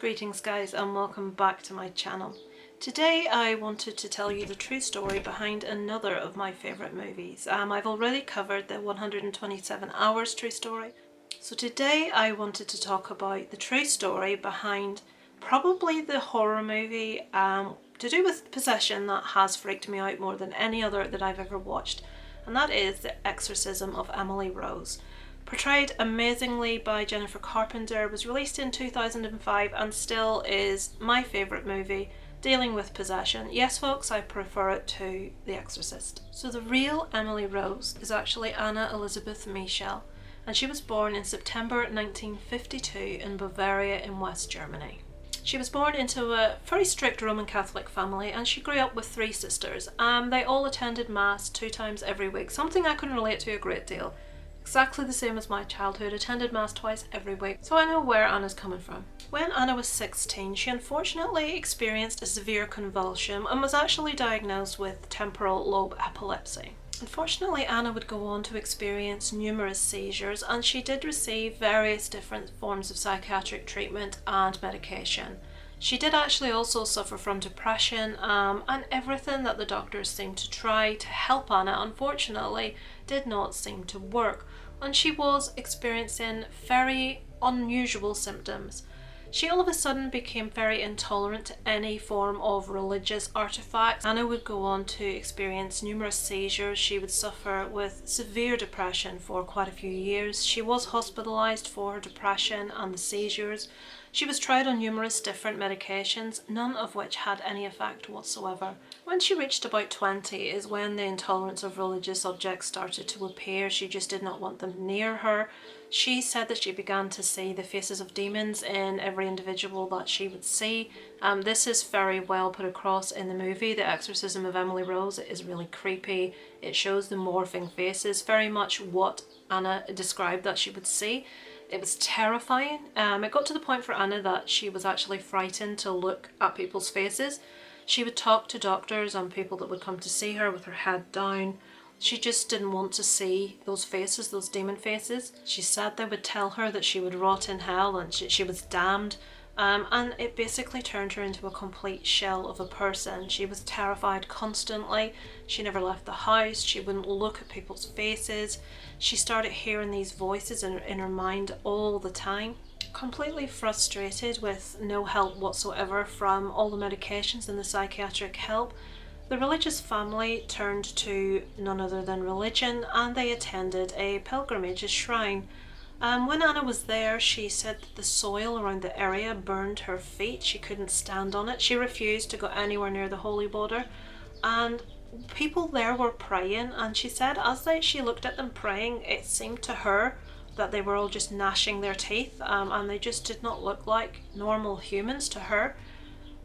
Greetings guys and welcome back to my channel. Today I wanted to tell you the true story behind another of my favourite movies. I've already covered the 127 Hours true story. So today I wanted to talk about the true story behind probably the horror movie to do with possession that has freaked me out more than any other that I've ever watched. And that is The Exorcism of Emily Rose. Portrayed amazingly by Jennifer Carpenter, was released in 2005 and still is my favourite movie dealing with possession. Yes folks, I prefer it to The Exorcist. So the real Emily Rose is actually Anna Elizabeth Michel, and she was born in September 1952 in Bavaria in West Germany. She was born into a very strict Roman Catholic family and she grew up with three sisters. They all attended Mass 2 times every week, something I can relate to a great deal. Exactly the same as my childhood, attended Mass twice every week, so I know where Anna's coming from. When Anna was 16, she unfortunately experienced a severe convulsion and was actually diagnosed with temporal lobe epilepsy. Unfortunately, Anna would go on to experience numerous seizures and she did receive various different forms of psychiatric treatment and medication. She did actually also suffer from depression and everything that the doctors seemed to try to help Anna unfortunately did not seem to work, and she was experiencing very unusual symptoms. She all of a sudden became very intolerant to any form of religious artifacts. Anna would go on to experience numerous seizures. She would suffer with severe depression for quite a few years. She was hospitalised for her depression and the seizures. She was tried on numerous different medications, none of which had any effect whatsoever. When she reached about 20 is when the intolerance of religious objects started to appear. She just did not want them near her. She said that she began to see the faces of demons in every individual that she would see. This is very well put across in the movie, The Exorcism of Emily Rose. It is really creepy. It shows the morphing faces, very much what Anna described that she would see. It was terrifying. It got to the point for Anna that she was actually frightened to look at people's faces. She would talk to doctors and people that would come to see her with her head down. She just didn't want to see those faces, those demon faces. She said they would tell her that she would rot in hell and she was damned. And it basically turned her into a complete shell of a person. She was terrified constantly. She never left the house. She wouldn't look at people's faces. She started hearing these voices in her mind all the time. Completely frustrated with no help whatsoever from all the medications and the psychiatric help, the religious family turned to none other than religion and they attended a pilgrimage, a shrine. When Anna was there, she said that the soil around the area burned her feet. She couldn't stand on it. She refused to go anywhere near the holy water. And people there were praying, and she said as she looked at them praying, it seemed to her that they were all just gnashing their teeth and they just did not look like normal humans to her.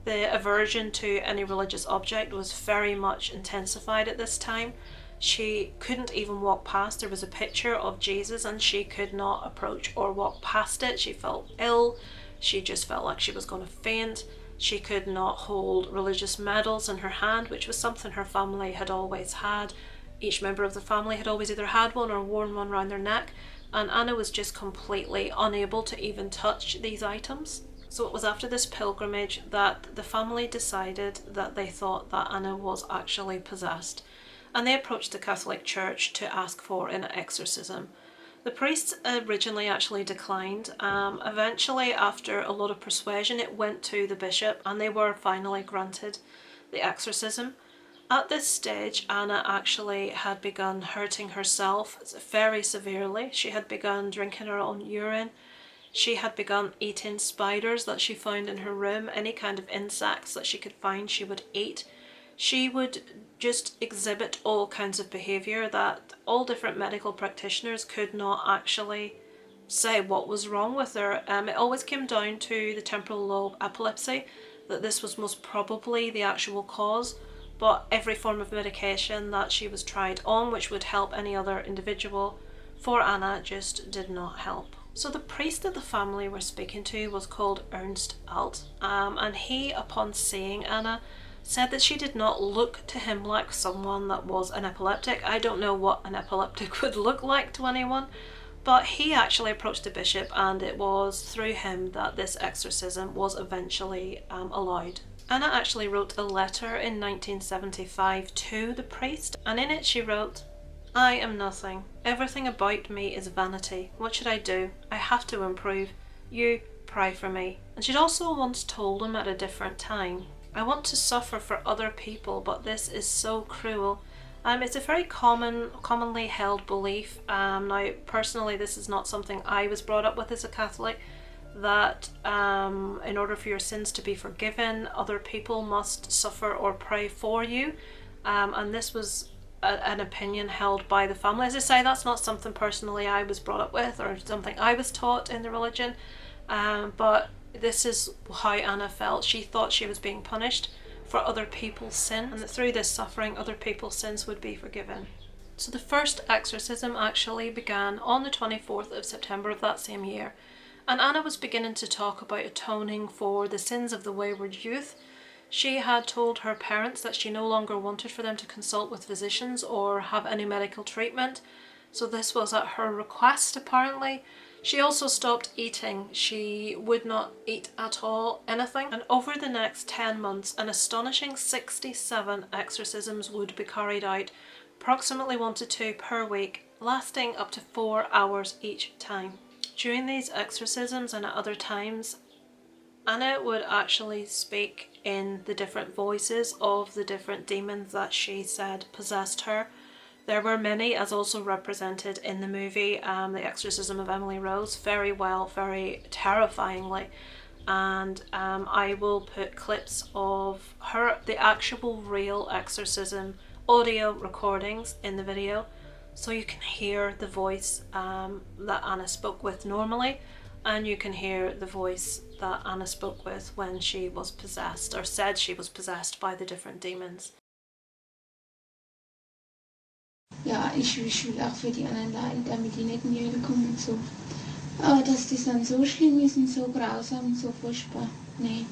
The aversion to any religious object was very much intensified at this time. She couldn't even walk past. There was a picture of Jesus and she could not approach or walk past it. She felt ill. She just felt like she was going to faint. She could not hold religious medals in her hand, which was something her family had always had. Each member of the family had always either had one or worn one around their neck, and Anna was just completely unable to even touch these items. So it was after this pilgrimage that the family decided that they thought that Anna was actually possessed, and they approached the Catholic Church to ask for an exorcism. The priests originally actually declined. Eventually, after a lot of persuasion, it went to the bishop and they were finally granted the exorcism. At this stage, Anna actually had begun hurting herself very severely. She had begun drinking her own urine. She had begun eating spiders that she found in her room. Any kind of insects that she could find, she would eat. She would just exhibit all kinds of behaviour that all different medical practitioners could not actually say what was wrong with her. It always came down to the temporal lobe epilepsy, that this was most probably the actual cause, but every form of medication that she was tried on, which would help any other individual, for Anna just did not help. So the priest that the family were speaking to was called Ernst Alt, and he, upon seeing Anna, said that she did not look to him like someone that was an epileptic. I don't know what an epileptic would look like to anyone, But he actually approached the bishop, and it was through him that this exorcism was eventually allowed. Anna actually wrote a letter in 1975 to the priest, and in it she wrote, "I am nothing. Everything about me is vanity. What should I do? I have to improve. You pray for me." And she'd also once told him at a different time, "I want to suffer for other people, but this is so cruel." It's a very commonly held belief. Now, personally, this is not something I was brought up with as a Catholic, that in order for your sins to be forgiven, other people must suffer or pray for you. And this was an opinion held by the family. As I say, that's not something personally I was brought up with or something I was taught in the religion. But this is how Anna felt. She thought she was being punished for other people's sin, and that through this suffering other people's sins would be forgiven. So the first exorcism actually began on the 24th of September of that same year, and Anna was beginning to talk about atoning for the sins of the wayward youth. She had told her parents that she no longer wanted for them to consult with physicians or have any medical treatment, so this was at her request apparently. She also stopped eating. She would not eat at all, anything. And over the next 10 months, an astonishing 67 exorcisms would be carried out, approximately 1 to 2 per week, lasting up to 4 hours each time. During these exorcisms and at other times, Anna would actually speak in the different voices of the different demons that she said possessed her. There were many, as also represented in the movie The Exorcism of Emily Rose, very well, very terrifyingly. And I will put clips of the actual real exorcism audio recordings in the video, so you can hear the voice that Anna spoke with normally, and you can hear the voice that Anna spoke with when she was possessed, or said she was possessed by the different demons. Ja, ich will auch für die anderen leiden, damit die nicht in die Hölle kommen und so. Aber dass das dann so schlimm ist und so grausam und so furchtbar, nee.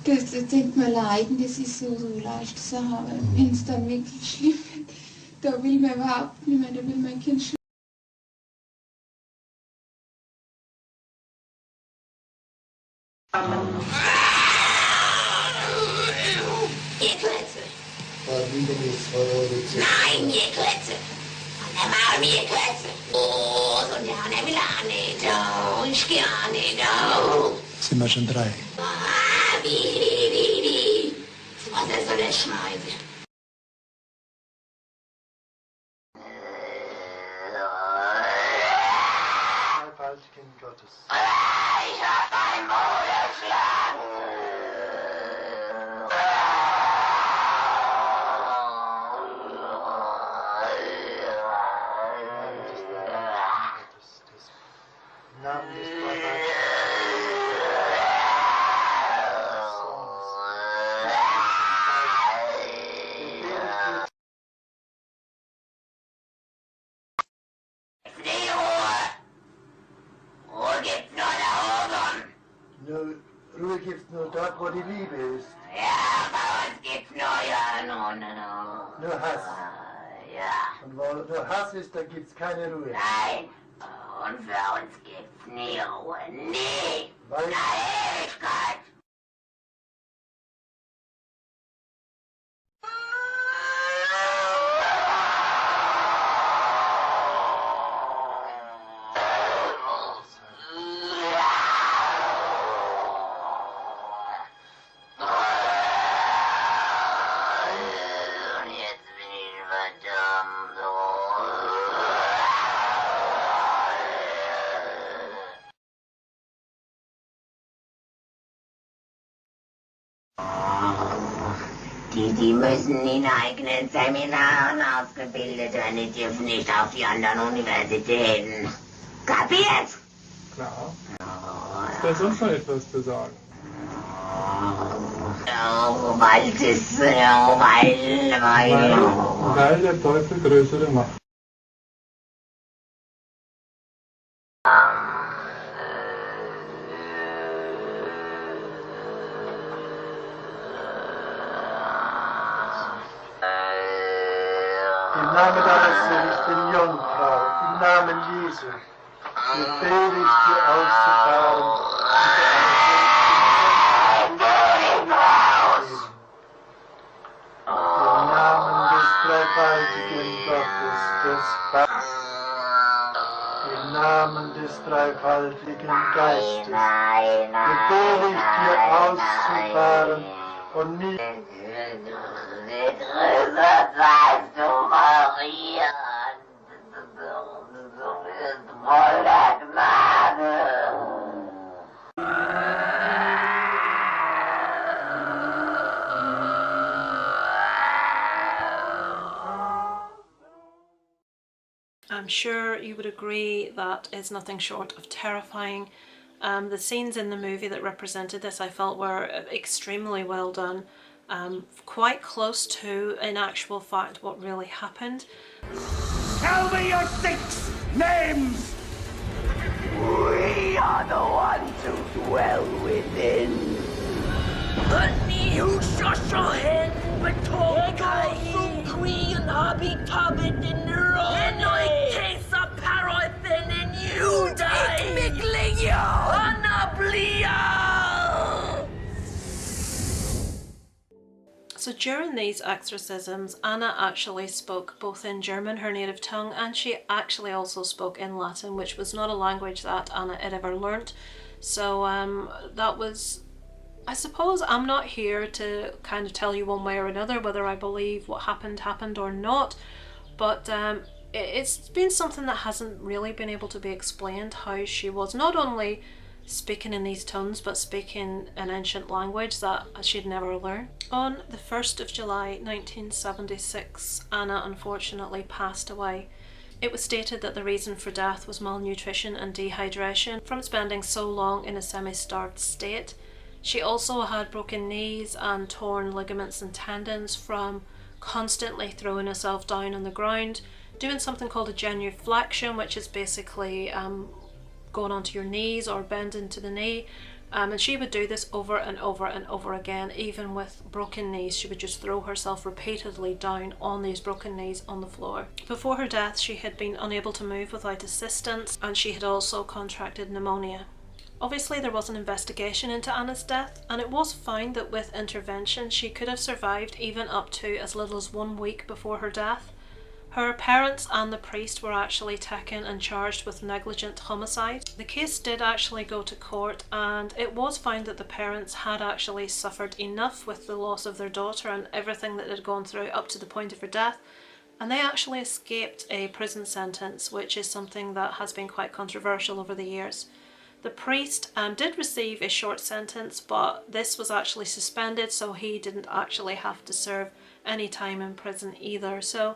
Das denkt man leiden, das ist so leichte Sache, aber wenn es dann wirklich schlimm wird, da will man überhaupt nicht mehr, da will mein Kind schlafen. Nein, mir Klötze. Und der Maul mir Klötze. Oh, so der will auch nicht. Oh, ich geh auch nicht. Oh. Sind wir schon 3? Ah, wie. Was er soll das schneiden? Als Kind Gottes. Ich hab dein Maul erschlagen. Ruhe gibt's nur dort, wo die Liebe ist. Ja, bei uns gibt's nur Hass. Ja. Und wo nur Hass ist, da gibt's keine Ruhe. Nein. Und für uns gibt's nie Ruhe. Nie. Weil Na, Ewigkeit. Die müssen in eigenen Seminaren ausgebildet werden, die dürfen nicht auf die anderen Universitäten. Kapiert? Klar. Ist da sonst noch etwas zu sagen? Oh, weil der Teufel größere Macht. im Namen deines Sohnes, den Jungfrau, im Namen Jesu befehle ich dir auszufahren und im Namen des dreifaltigen Gottes, des Vaters, im Namen des dreifaltigen Geistes, befehle ich dir auszufahren und nicht I'm sure you would agree that is nothing short of terrifying. The scenes in the movie that represented this I felt were extremely well done, quite close to, in actual fact, what really happened. Tell me your 6 names! We are the ones who dwell within. Ni hushohen betåkai Queen habitavet in Rome. Tesa parothen in Judai. Ikmigligio. Anablia. So during these exorcisms, Anna actually spoke both in German, her native tongue, and she actually also spoke in Latin, which was not a language that Anna had ever learnt. So that was, I suppose I'm not here to kind of tell you one way or another whether I believe what happened or not, but it's been something that hasn't really been able to be explained, how she was not only speaking in these tongues but speaking an ancient language that she'd never learned. On the 1st of July 1976, Anna unfortunately passed away. It was stated that the reason for death was malnutrition and dehydration from spending so long in a semi-starved state. She also had broken knees and torn ligaments and tendons from constantly throwing herself down on the ground, doing something called a genuflexion, which is basically going onto your knees or bending to the knee. And she would do this over and over and over again. Even with broken knees, she would just throw herself repeatedly down on these broken knees on the floor. Before her death, she had been unable to move without assistance, and she had also contracted pneumonia. Obviously, there was an investigation into Anna's death, and it was found that with intervention she could have survived even up to as little as 1 week before her death. Her parents and the priest were actually taken and charged with negligent homicide. The case did actually go to court, and it was found that the parents had actually suffered enough with the loss of their daughter and everything that had gone through up to the point of her death, and they actually escaped a prison sentence, which is something that has been quite controversial over the years. The priest did receive a short sentence, but this was actually suspended, so he didn't actually have to serve any time in prison either. So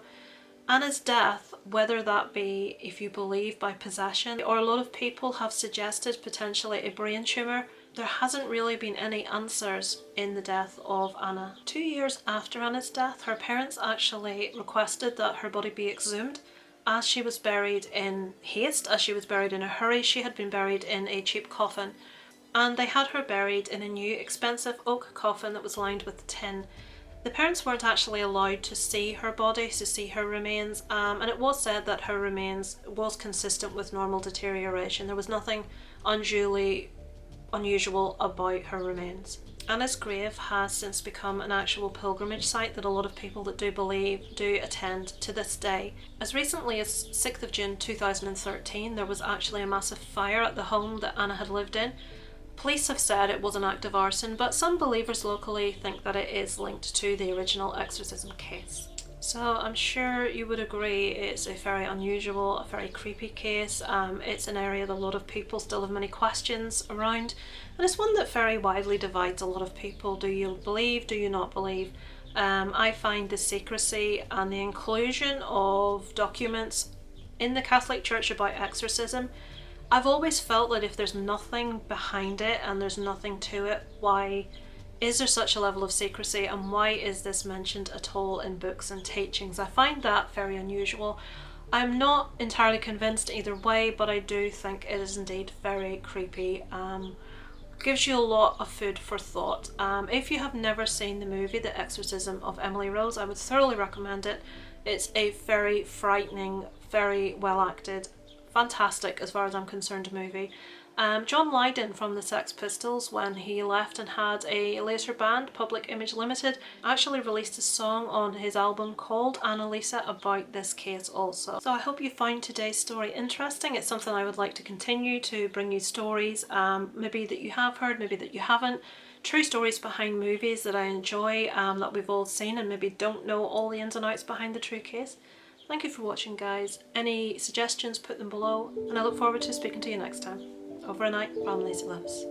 Anna's death, whether that be, if you believe, by possession, or a lot of people have suggested potentially a brain tumour, there hasn't really been any answers in the death of Anna. 2 years after Anna's death, her parents actually requested that her body be exhumed, as she was buried in haste, as she was buried in a hurry. She had been buried in a cheap coffin, and they had her buried in a new expensive oak coffin that was lined with tin. The parents weren't actually allowed to see her body, to see her remains, and it was said that her remains was consistent with normal deterioration. There was nothing unduly unusual about her remains. Anna's grave has since become an actual pilgrimage site that a lot of people that do believe do attend to this day. As recently as 6th of June 2013, there was actually a massive fire at the home that Anna had lived in. Police have said it was an act of arson, but some believers locally think that it is linked to the original exorcism case. So I'm sure you would agree it's a very unusual, a very creepy case. It's an area that a lot of people still have many questions around, and it's one that very widely divides a lot of people. Do you believe, do you not believe? I find the secrecy and the inclusion of documents in the Catholic Church about exorcism, I've always felt that if there's nothing behind it and there's nothing to it, why is there such a level of secrecy, and why is this mentioned at all in books and teachings? I find that very unusual. I'm not entirely convinced either way, but I do think it is indeed very creepy. Gives you a lot of food for thought. If you have never seen the movie The Exorcism of Emily Rose, I would thoroughly recommend it. It's a very frightening, very well acted, fantastic as far as I'm concerned movie. John Lydon from the Sex Pistols, when he left and had a later band, Public Image Limited, actually released a song on his album called Annalisa about this case also. So I hope you find today's story interesting. It's something I would like to continue to bring you stories, maybe that you have heard, maybe that you haven't. True stories behind movies that I enjoy, that we've all seen and maybe don't know all the ins and outs behind the true case. Thank you for watching, guys. Any suggestions, put them below, and I look forward to speaking to you next time. Over and out from Lacey Lips.